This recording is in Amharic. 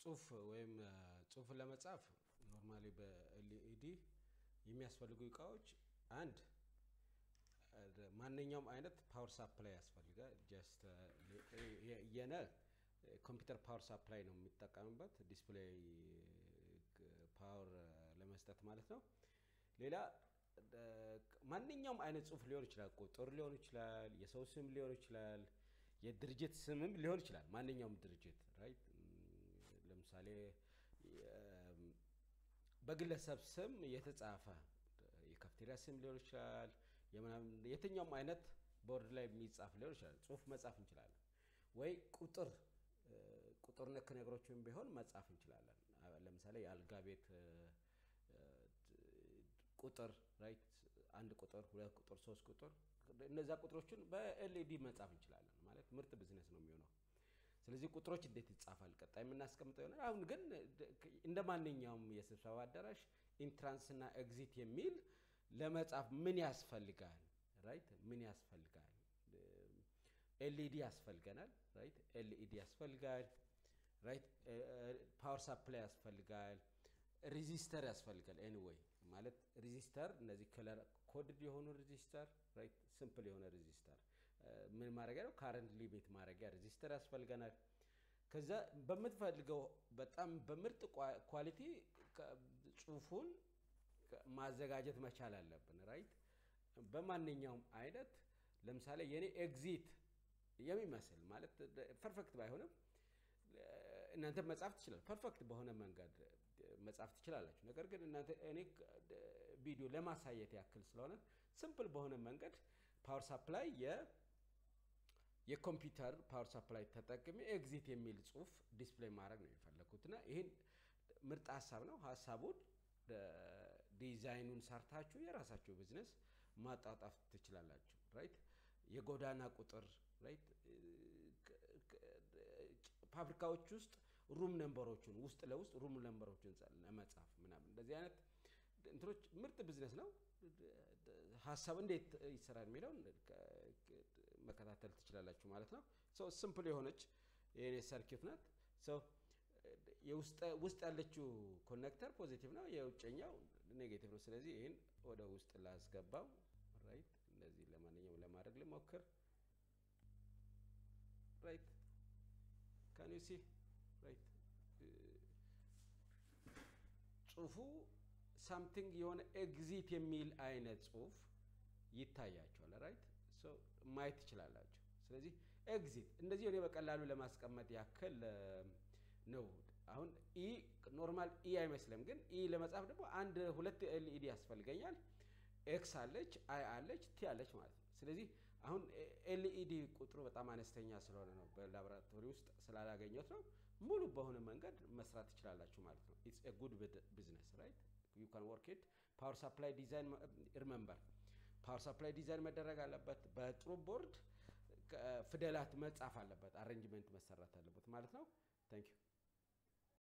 ጽሁፍ ወይም ጽሁፍ ለመጻፍ ኖርማሊ በኤልኢዲ የሚያስፈልጉ እቃዎች አንድ ማንኛውም አይነት ፓወር ሰፕላይ ያስፈልጋል ጀስት የነ ኮምፒውተር ፓወር ሰፕላይ ነው የሚጠቀምበት ዲስፕሌይ ፓወር ለመስጠት ማለት ነው ሌላ ማንኛውም አይነት ጽሁፍ ሊሆን ይችላል ቁጥር ሊሆን ይችላል የሰው ስም ሊሆን ይችላል የድርጅት ስምም ሊሆን ይችላል ማንኛውም ድርጅት ራይት ለምሳሌ በግለሰብ ስም የተጻፈ የካፍቴሪያ ስም ሊሆን ይችላል የትኛውም አይነት ቦርድ ላይ የሚጻፍ ሊሆን ይችላል ጽሁፍ መጻፍ እንችላለን ወይ ቁጥር ነክ ነገሮችን ቢሆን መጻፍ እንችላለን ለምሳሌ የአልጋ ቤት ቁጥር ራይት አንድ ቁጥር ሁለት ቁጥር ሶስት ቁጥር እነዛ ቁጥሮችን በኤልኢዲ መጻፍ እንችላለን ማለት ምርጥ ቢዝነስ ነው የሚሆነው ስለዚህ ቁጥሮች እንዴት ይጻፋል ቀጣይ እናስቀምጠው ይሆናል አሁን ግን እንደማንኛውም የስብሰባ አዳራሽ ኢንትራንስ እና ኤግዚት የሚል ለመጻፍ ምን ያስፈልጋል ራይት ምን ያስፈልጋል ኤልኢዲ ያስፈልገናል ራይት ኤልኢዲ ያስፈልጋል ራይት ፓወር ሰፕላይ ያስፈልጋል ሬዚስተር ያስፈልጋል ኤኒዌይ ማለት ሬዚስተር እነዚህ ከለር ኮድድ የሆኑ ሬዚስተር ራይት ሲምፕል የሆነ ሬዚስተር ምን ማድረጊያ ነው ካረንት ሊሚት ማድረጊያ ሬዚስተር ያስፈልገናል ከዛ በመትፈልገው በጣም በምርጥ ኳሊቲ ጽሁፉን ማዘጋጀት መቻል አለብን ራይት በማንኛውም አይነት ለምሳሌ የኔ ኤግዚት የሚመስል ማለት ፐርፌክት ባይሆንም እናንተ መጻፍ ትችላላችሁ ፐርፌክት በሆነ መንገድ መጻፍ ትችላላችሁ ነገር ግን እናንተ እኔ ቪዲዮ ለማሳየት ያክል ስለሆነ ሲምፕል በሆነ መንገድ ፓወር ሰፕላይ የኮምፒውተር ፓወር ሰፕላይ ተጠቅሜ ኤግዚት የሚል ጽሁፍ ዲስፕሌይ ማድረግ ነው የፈለኩትና ይሄን ምርጥ ሐሳብ ነው ሐሳቡን ዲዛይኑን ሰርታችሁ የራሳችሁ ቢዝነስ ማጣጣፍ ትችላላችሁ ራይት የጎዳና ቁጥር ራይት ፋብሪካዎች ውስጥ ሩም ነምበሮችን ውስጥ ለውስጥ ሩም ነምበሮችን ለመጻፍ ምናምን እንደዚህ አይነት እንትሮች ምርጥ ቢዝነስ ነው ሐሳብ እንዴት ይሰራል የሚለው መከታተል ትችላላችሁ ማለት ነው ሶ ሲምፕል የሆነች የኔ ሰርኪት ናት ሶ ውስጥ ያለችው ኮኔክተር ፖዚቲቭ ነው የውጭኛው ኔጌቲቭ ነው ስለዚህ ይሄን ወደ ውስጥ ላስገባው ራይት እንደዚህ ለማንኛውም ለማድረግ ልሞክር right can you see right ጽሁፉ something የሆነ ኤግዚት የሚል አይነት ጽሁፍ ይታያችኋል right so ማየት ትችላላችሁ ስለዚህ ኤግዚት እንደዚህ ነው በቀላሉ ለማስቀመጥ ያክል ነው አሁን ኢ ኖርማል ኢ አይመስልም ግን ኢ ለመጻፍ ደግሞ አንድ ሁለት ኤልኢዲ ያስፈልገኛል ኤክስ አለች አይ አለች ቲ አለች ማለት ነው ስለዚህ አሁን ኤልኢዲ ቁጥሩ በጣም አነስተኛ ስለሆነ ነው በላብራቶሪ ውስጥ ስላላገኘሁት ነው ሙሉ በሆነ መንገድ መስራት ይችላልላችሁ ማለት ነው it's a good business right you can work it power supply design remember power supply design መደረግ አለበት በጥሩ ቦርድ ፊደላት መጻፍ አለበት አሬንጅመንት መሰራት አለበት ማለት ነው thank you